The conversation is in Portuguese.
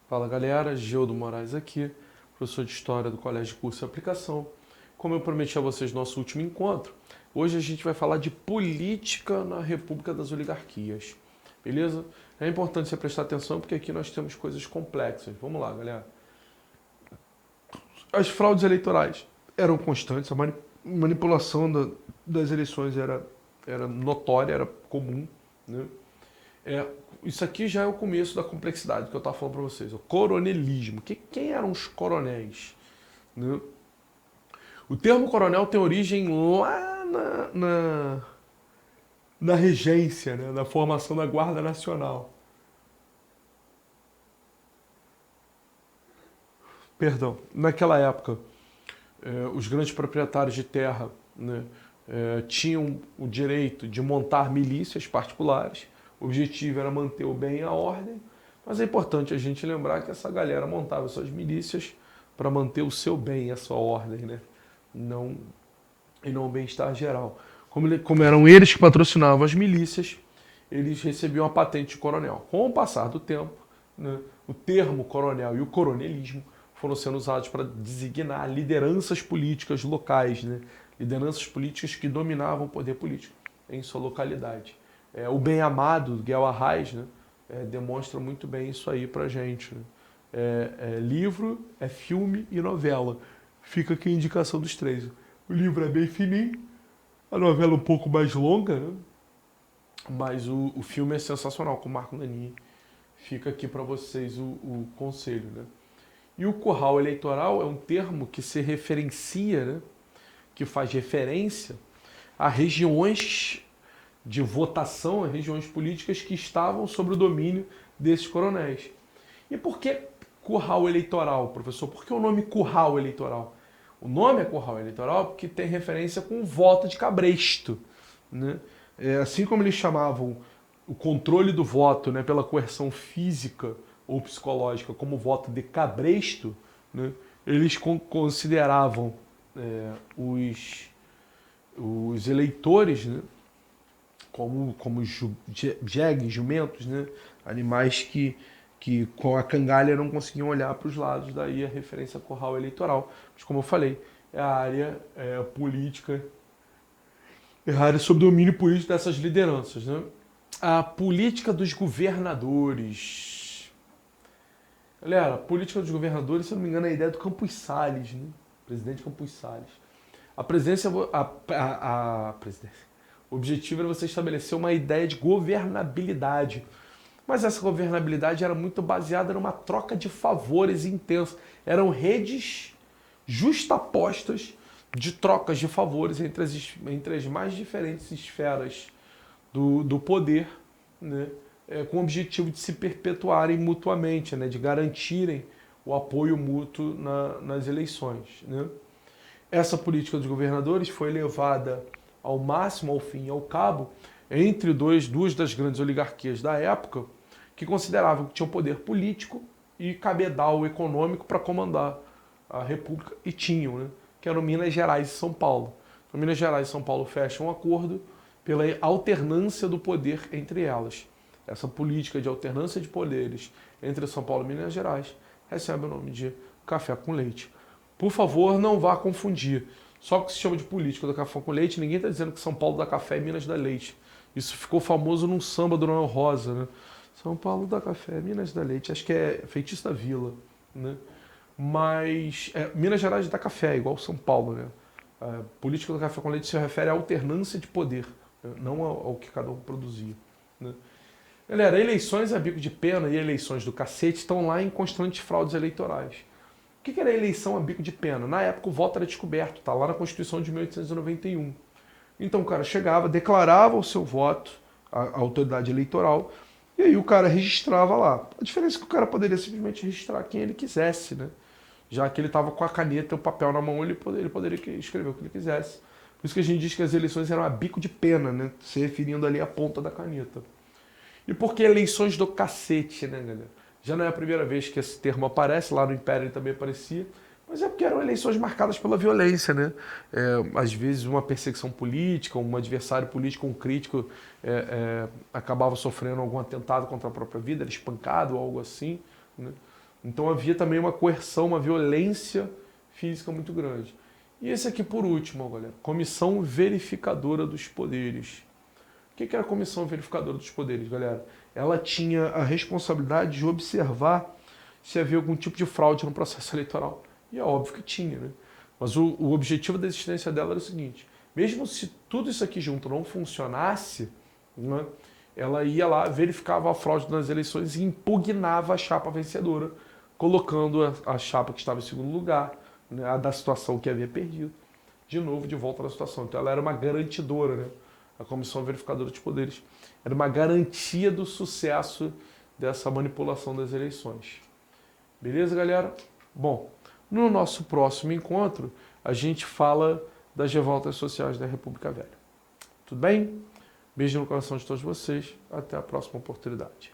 Fala galera, Gildo Moraes aqui, professor de História do Colégio de Curso e Aplicação. Como eu prometi a vocês no nosso último encontro, hoje a gente vai falar de política na República das Oligarquias, beleza? É importante você prestar atenção porque aqui nós temos coisas complexas. Vamos lá, galera. As fraudes eleitorais eram constantes, a manipulação das eleições era notória, era comum, né? Isso aqui já é o começo da complexidade que eu estava falando para vocês. O coronelismo. Quem eram os coronéis? Né? O termo coronel tem origem lá na regência, né? Na formação da Guarda Nacional. Perdão, naquela época, os grandes proprietários de terra, né, tinham o direito de montar milícias particulares. O objetivo era manter o bem e a ordem, mas é importante a gente lembrar que essa galera montava suas milícias para manter o seu bem e a sua ordem, né? E não o bem-estar geral. Como eram eles que patrocinavam as milícias, eles recebiam a patente de coronel. Com o passar do tempo, né, o termo coronel e o coronelismo foram sendo usados para designar lideranças políticas locais, né? Lideranças políticas que dominavam o poder político em sua localidade. O Bem-Amado, do Guel Arraes, né, demonstra muito bem isso aí pra gente. Né? Livro, filme e novela. Fica aqui a indicação dos três. O livro é bem fininho, a novela um pouco mais longa, né? Mas o filme é sensacional, com o Marco Nanini. Fica aqui para vocês o conselho. Né? E o curral eleitoral é um termo que se referencia, né, que faz referência a regiões de votação, a regiões políticas que estavam sob o domínio desses coronéis. E por que curral eleitoral, professor? Por que o nome curral eleitoral? O nome é curral eleitoral porque tem referência com o voto de cabresto. Né? Assim como eles chamavam o controle do voto, né, pela coerção física ou psicológica como voto de cabresto, né, eles consideravam os eleitores, né, como jegues, jumentos, né, animais que com a cangalha não conseguiam olhar para os lados, daí a referência a curral eleitoral. Mas como eu falei, é a área política, é a área sob domínio político dessas lideranças. Né? A política dos governadores. Galera, a política dos governadores, se eu não me engano, é a ideia do Campos Salles, né? Presidente Campos Salles. A presidência, o objetivo era você estabelecer uma ideia de governabilidade. Mas essa governabilidade era muito baseada numa troca de favores intensa. Eram redes justapostas de trocas de favores entre as mais diferentes esferas do poder, né? Com o objetivo de se perpetuarem mutuamente, né? De garantirem o apoio mútuo nas eleições. Né? Essa política dos governadores foi levada ao máximo, ao fim e ao cabo, entre duas das grandes oligarquias da época, que consideravam que tinham poder político e cabedal econômico para comandar a República, e tinham, né? Que eram Minas Gerais e São Paulo. Então, Minas Gerais e São Paulo fecham um acordo pela alternância do poder entre elas. Essa política de alternância de poderes entre São Paulo e Minas Gerais recebe o nome de café com leite. Por favor, não vá confundir. Só que se chama de política do café com leite, ninguém está dizendo que São Paulo dá café e Minas dá leite. Isso ficou famoso num samba do Noel Rosa, né? São Paulo dá café, Minas dá leite. Acho que é Feitiço da Vila, né? Mas Minas Gerais dá café, igual São Paulo, né? A política do café com leite se refere à alternância de poder, né? Não ao que cada um produzia, né? Galera, eleições a bico de pena e eleições do cacete estão lá em constantes fraudes eleitorais. O que era eleição a bico de pena? Na época o voto era descoberto, está lá na Constituição de 1891. Então o cara chegava, declarava o seu voto à autoridade eleitoral, e aí o cara registrava lá. A diferença é que o cara poderia simplesmente registrar quem ele quisesse, né? Já que ele estava com a caneta e o papel na mão, ele poderia escrever o que ele quisesse. Por isso que a gente diz que as eleições eram a bico de pena, né? Se referindo ali à ponta da caneta. E por que eleições do cacete, né, galera? Já não é a primeira vez que esse termo aparece, lá no Império ele também aparecia, mas é porque eram eleições marcadas pela violência, né? Às vezes uma perseguição política, um adversário político, um crítico acabava sofrendo algum atentado contra a própria vida, era espancado ou algo assim, né? Então havia também uma coerção, uma violência física muito grande. E esse aqui por último, galera, Comissão Verificadora dos Poderes. O que era a Comissão Verificadora dos Poderes, galera? Ela tinha a responsabilidade de observar se havia algum tipo de fraude no processo eleitoral. E é óbvio que tinha, né? Mas o objetivo da existência dela era o seguinte: mesmo se tudo isso aqui junto não funcionasse, né, ela ia lá, verificava a fraude nas eleições e impugnava a chapa vencedora, colocando a chapa que estava em segundo lugar, né, a da situação que havia perdido, de novo de volta na situação. Então ela era uma garantidora, né? A Comissão Verificadora dos Poderes era uma garantia do sucesso dessa manipulação das eleições. Beleza, galera? Bom, no nosso próximo encontro, a gente fala das revoltas sociais da República Velha. Tudo bem? Beijo no coração de todos vocês. Até a próxima oportunidade.